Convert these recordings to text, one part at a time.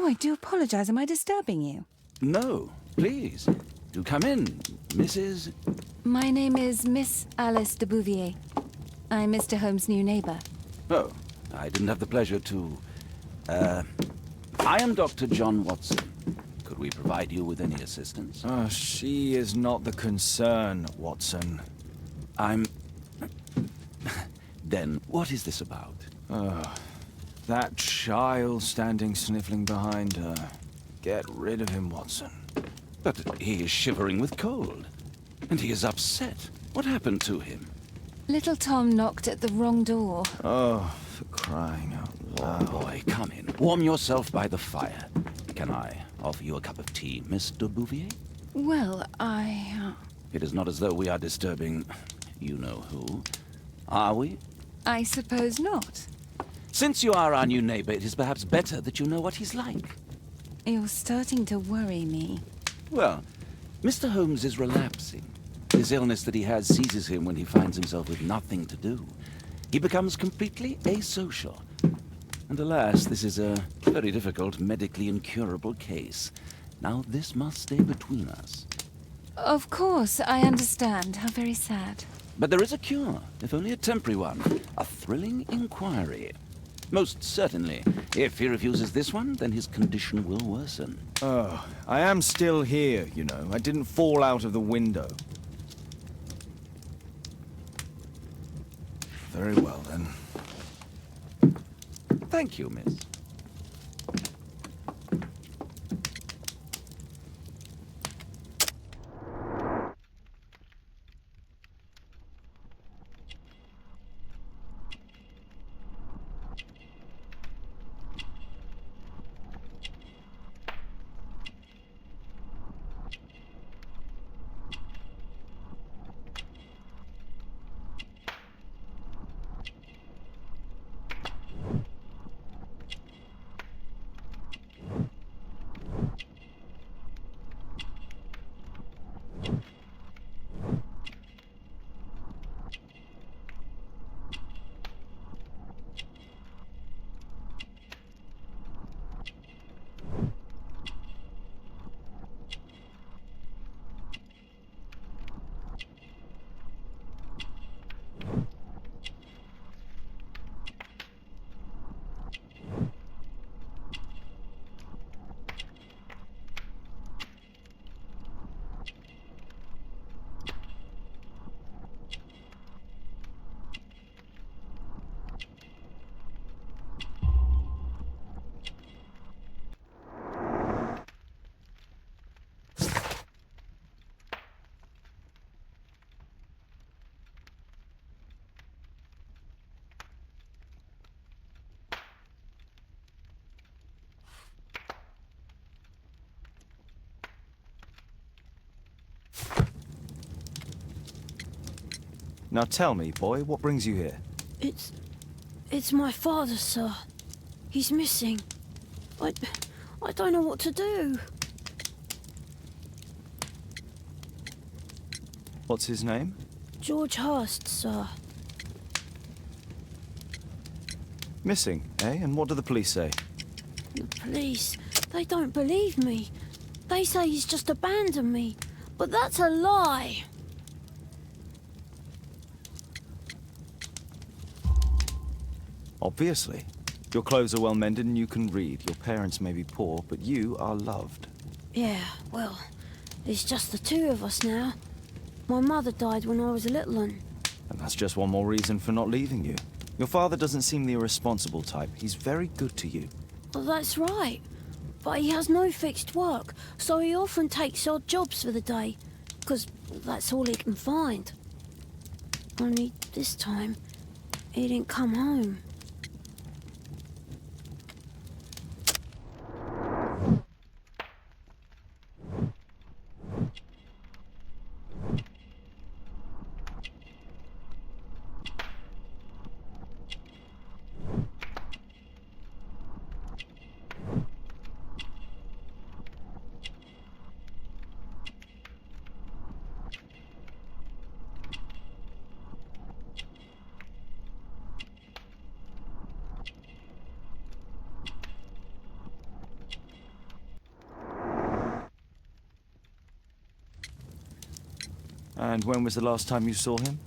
Oh, I do apologize. Am I disturbing you? No, please. Do come in, Mrs. My name is Miss Alice de Bouvier. I'm Mr. Holmes' new neighbor. Oh, I didn't have the pleasure to... I am Dr. John Watson. Could we provide you with any assistance? She is not the concern, Watson. I'm... Then, what is this about? That child standing sniffling behind her. Get rid of him, Watson. But he is shivering with cold. And he is upset. What happened to him? Little Tom knocked at the wrong door. Oh, for crying out loud. Oh, boy, come in. Warm yourself by the fire. Can I offer you a cup of tea, Miss de Bouvier? Well, It is not as though we are disturbing you-know-who. Are we? I suppose not. Since you are our new neighbor, it is perhaps better that you know what he's like. You're starting to worry me. Well, Mr. Holmes is relapsing. This illness that he has seizes him when he finds himself with nothing to do. He becomes completely asocial. And alas, this is a very difficult, medically incurable case. Now, this must stay between us. Of course, I understand. How very sad. But there is a cure, if only a temporary one. A thrilling inquiry. Most certainly. If he refuses this one, then his condition will worsen. Oh, I am still here, you know. I didn't fall out of the window. Very well, then. Thank you, miss. Now tell me, boy, what brings you here? It's my father, sir. He's missing. I don't know what to do. What's his name? George Hurst, sir. Missing, eh? And what do the police say? The police, they don't believe me. They say he's just abandoned me. But that's a lie. Obviously. Your clothes are well mended and you can read. Your parents may be poor, but you are loved. Yeah, well, it's just the two of us now. My mother died when I was a little one. And that's just one more reason for not leaving you. Your father doesn't seem the irresponsible type. He's very good to you. Well, that's right. But he has no fixed work, so he often takes odd jobs for the day. Because that's all he can find. Only this time, he didn't come home. And when was the last time you saw him?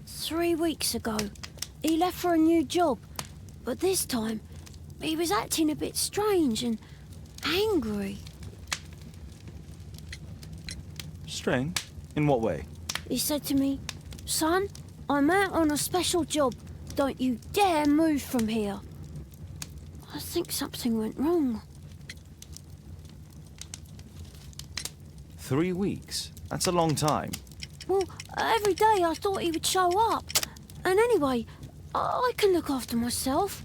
3 weeks ago. He left for a new job, but this time he was acting a bit strange and angry. Strange? In what way? He said to me, "Son, I'm out on a special job. Don't you dare move from here." I think something went wrong. 3 weeks? That's a long time. Well, every day I thought he would show up. And anyway, I can look after myself.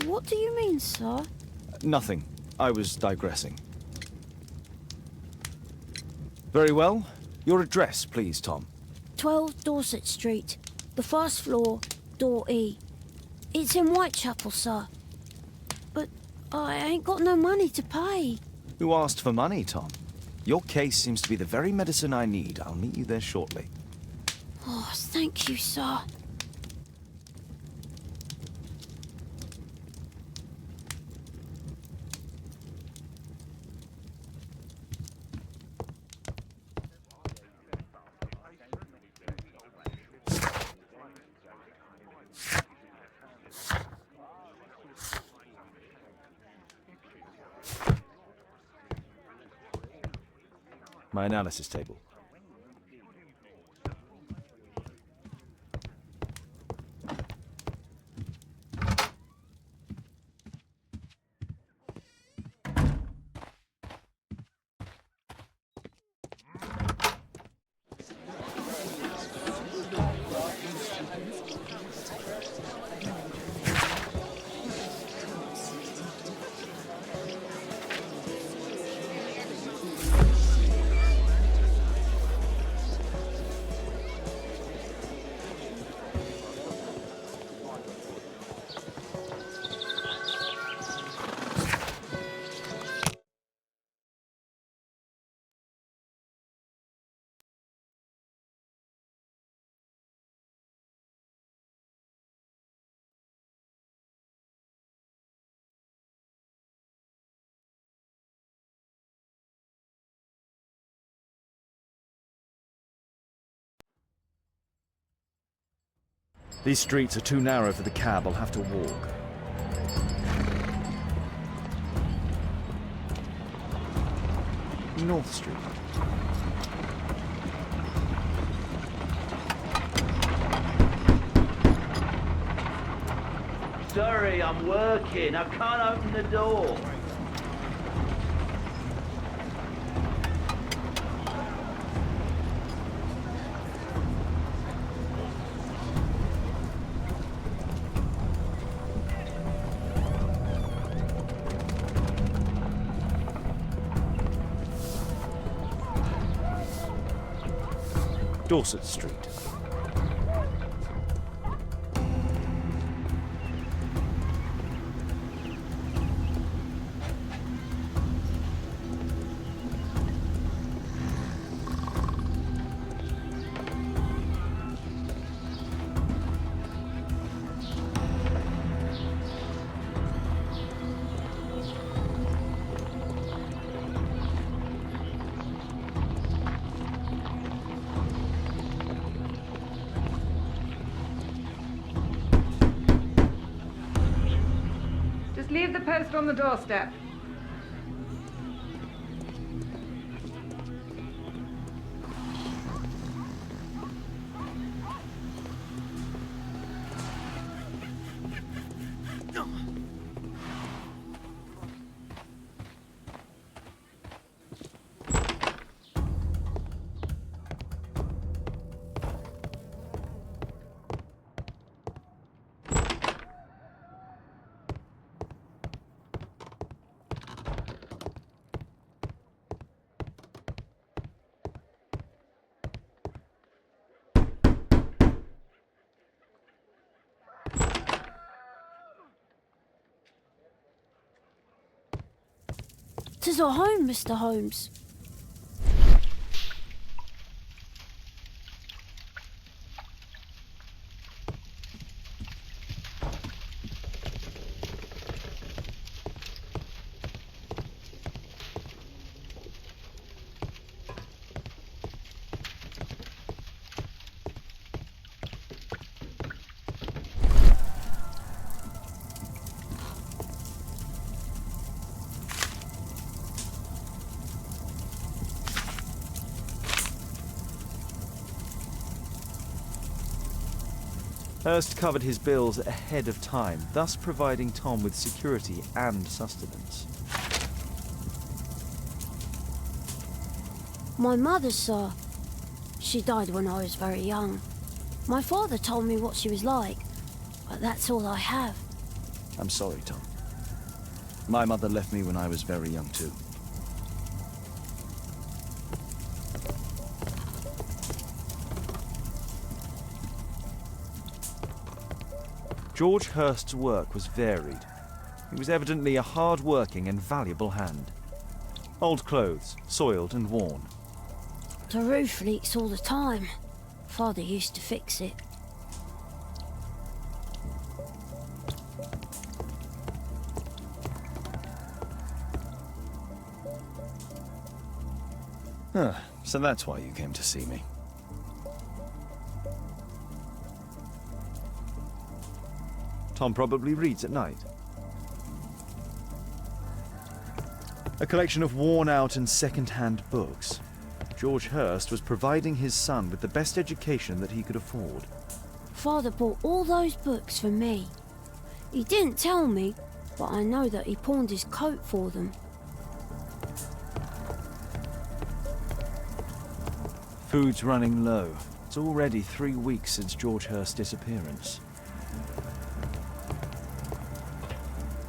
What do you mean, sir? Nothing. I was digressing. Very well. Your address, please, Tom. 12 Dorset Street, the first floor, door E. It's in Whitechapel, sir. But I ain't got no money to pay. Who asked for money, Tom? Your case seems to be the very medicine I need. I'll meet you there shortly. Oh, thank you, sir. My analysis table. These streets are too narrow for the cab. I'll have to walk. North Street. Sorry, I'm working. I can't open the door. Dorset Street. Just leave the post on the doorstep. 'Tis our home, Mr. Holmes. Hurst covered his bills ahead of time, thus providing Tom with security and sustenance. My mother, sir. She died when I was very young. My father told me what she was like, but that's all I have. I'm sorry, Tom. My mother left me when I was very young, too. George Hurst's work was varied. He was evidently a hard-working and valuable hand. Old clothes, soiled and worn. The roof leaks all the time. Father used to fix it. Huh, so that's why you came to see me. Tom probably reads at night. A collection of worn-out and second-hand books. George Hurst was providing his son with the best education that he could afford. Father bought all those books for me. He didn't tell me, but I know that he pawned his coat for them. Food's running low. It's already 3 weeks since George Hurst's disappearance.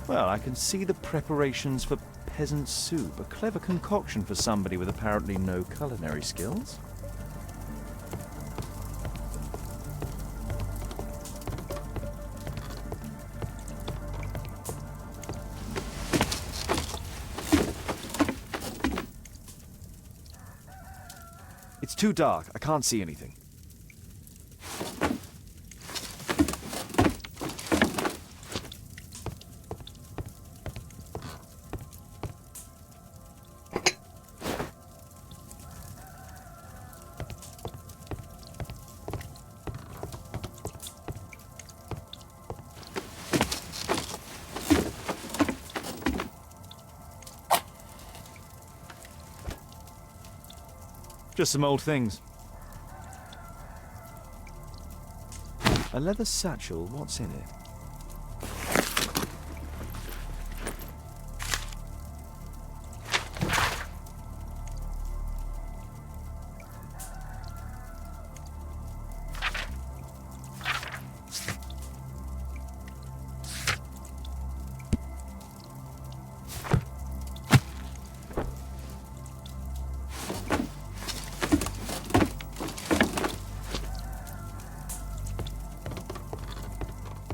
Well, I can see the preparations for peasant soup, a clever concoction for somebody with apparently no culinary skills. It's too dark. I can't see anything. Just some old things. A leather satchel, what's in it?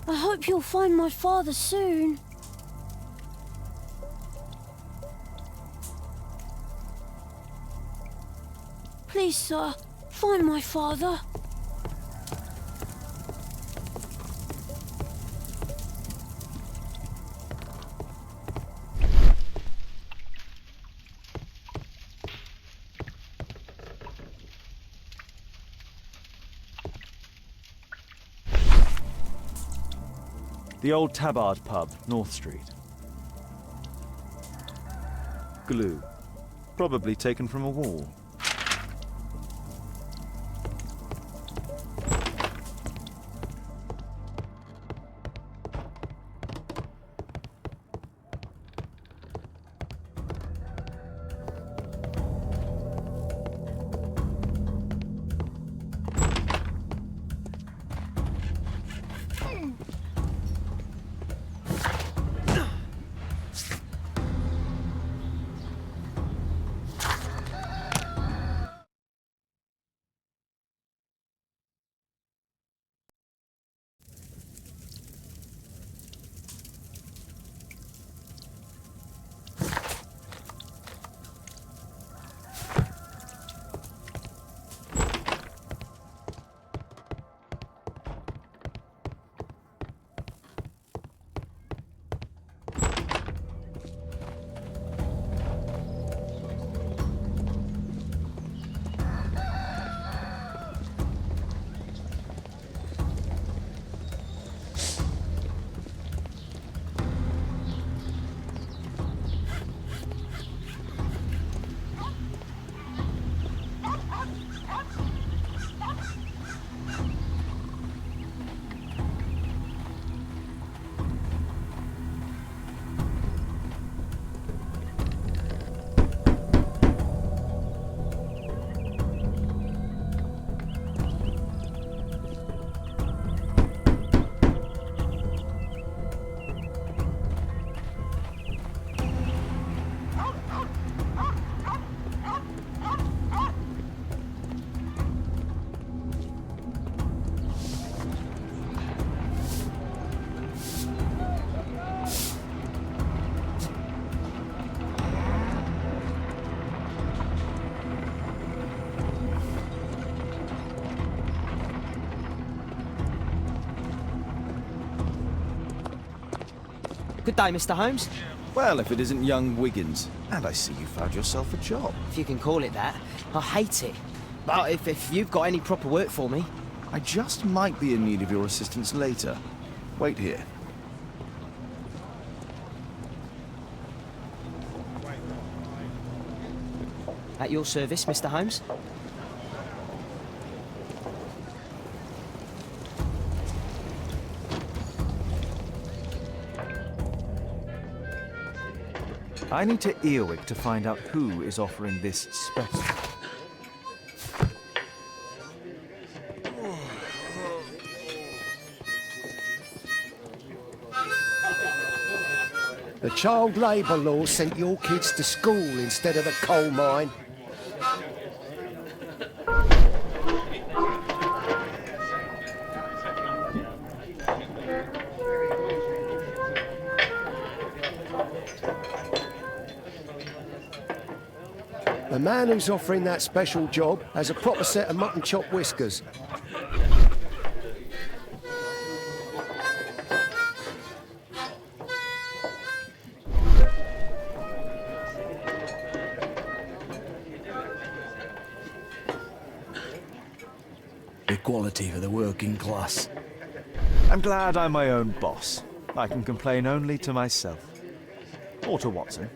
I hope you'll find my father soon. Please, sir, find my father. The old Tabard pub, North Street. Glue. Probably taken from a wall. Good day, Mr. Holmes. Well, if it isn't young Wiggins. And I see you found yourself a job. If you can call it that. I hate it. But if you've got any proper work for me... I just might be in need of your assistance later. Wait here. At your service, Mr. Holmes. I need to Earwig to find out who is offering this special. The child labour law sent your kids to school instead of the coal mine. The man who's offering that special job has a proper set of mutton chop whiskers. Equality for the working class. I'm glad I'm my own boss. I can complain only to myself. Or to Watson.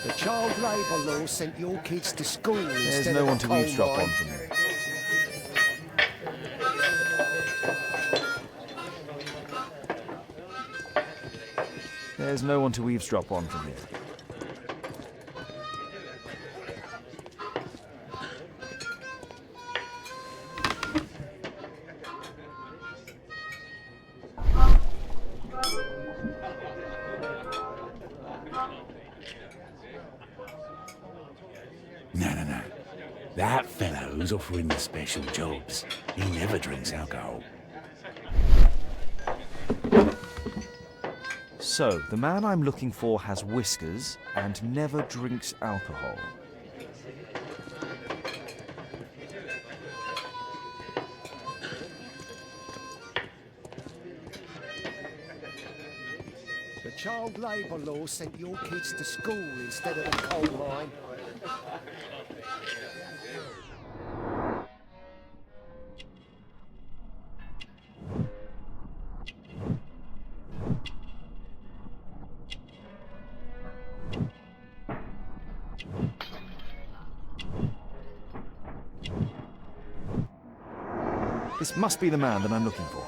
The child labour law sent your kids to school There's instead no of one the to coal eavesdrop mine. on from here. There's no one to eavesdrop on from here. No. That fellow who's offering the special jobs, he never drinks alcohol. So, the man I'm looking for has whiskers and never drinks alcohol. The child labour law sent your kids to school instead of the coal mine. This must be the man that I'm looking for.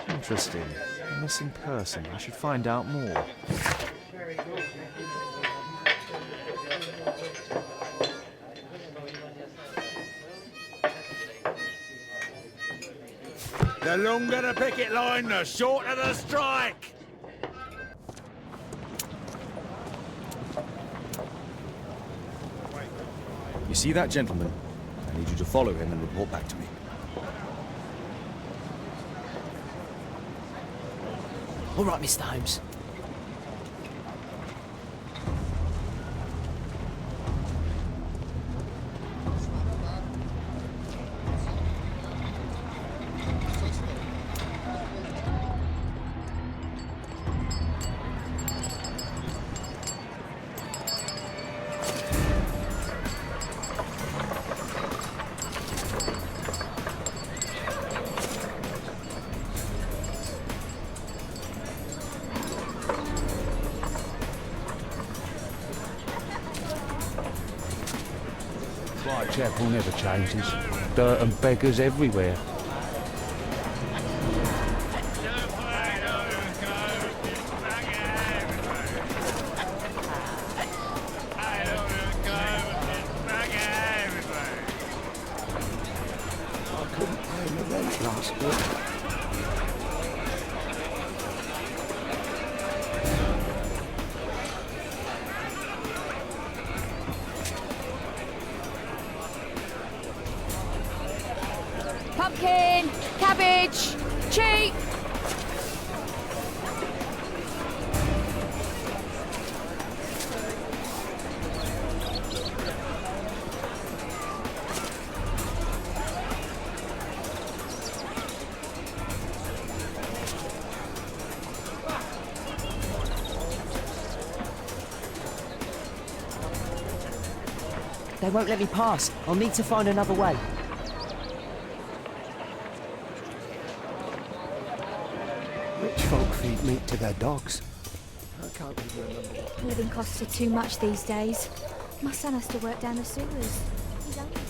Interesting. A missing person. I should find out more. The longer the picket line, the shorter the strike! You see that gentleman? I need you to follow him and report back to me. All right, Mr. Holmes. Whitechapel never changes. Dirt and beggars everywhere. I couldn't pay the rent last week. Pumpkin! Cabbage! Cheap! They won't let me pass. I'll need to find another way. Rich folk feed meat to their dogs. I can't even remember. Living costs are too much these days. My son has to work down the sewers. He's only 7.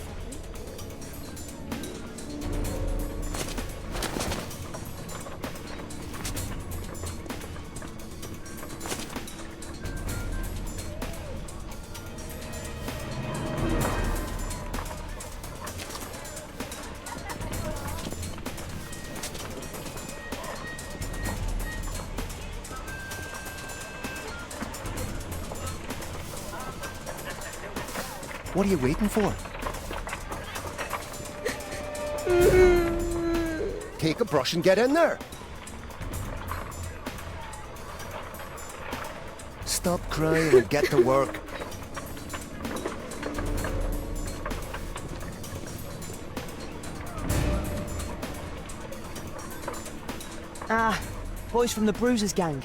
What are you waiting for? Take a brush and get in there. Stop crying and get to work. Ah, boys from the Bruisers gang.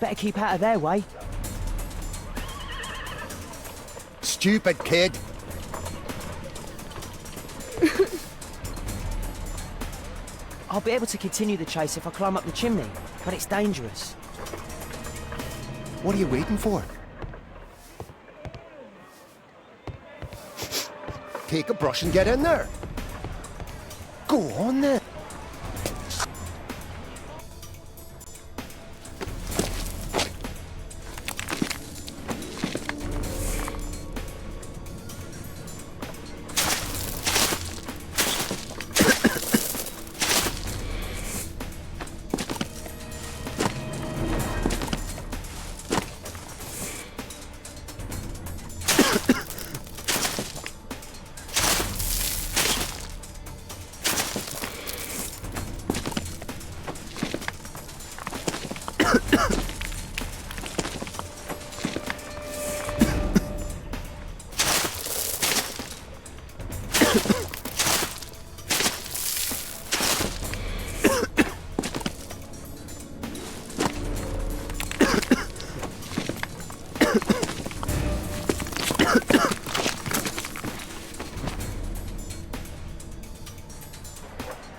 Better keep out of their way. Stupid kid. I'll be able to continue the chase if I climb up the chimney, but it's dangerous. What are you waiting for? Take a brush and get in there. Go on then.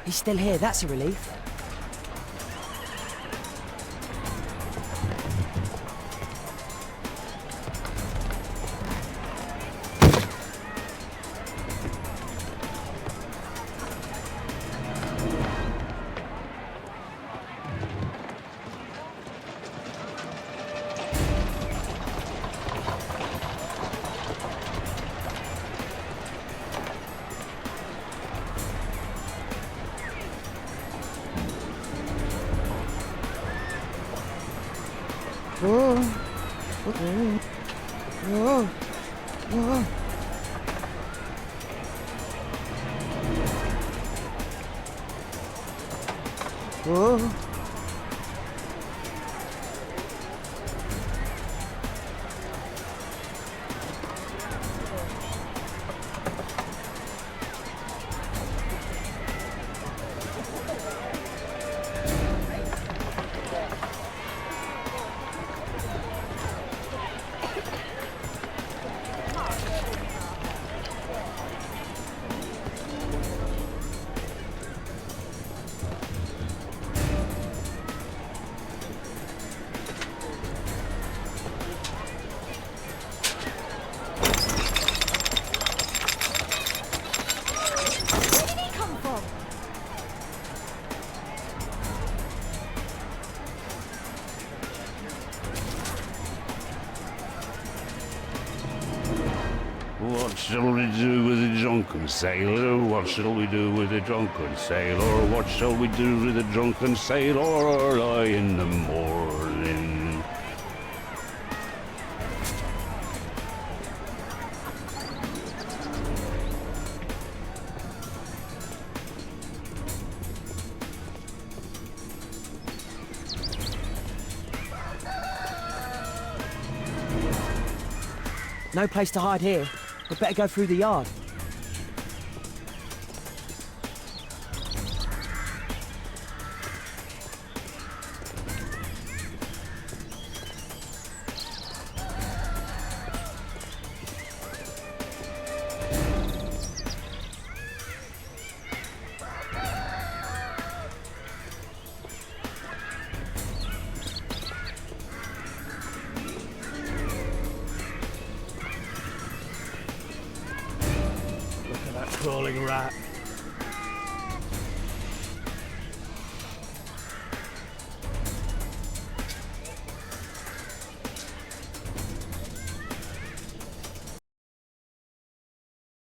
He's still here, that's a relief. What shall we do with a drunken sailor? What shall we do with a drunken sailor? What shall we do with a drunken sailor early in the morning? No place to hide here. We'd better go through the yard. Crawling rat.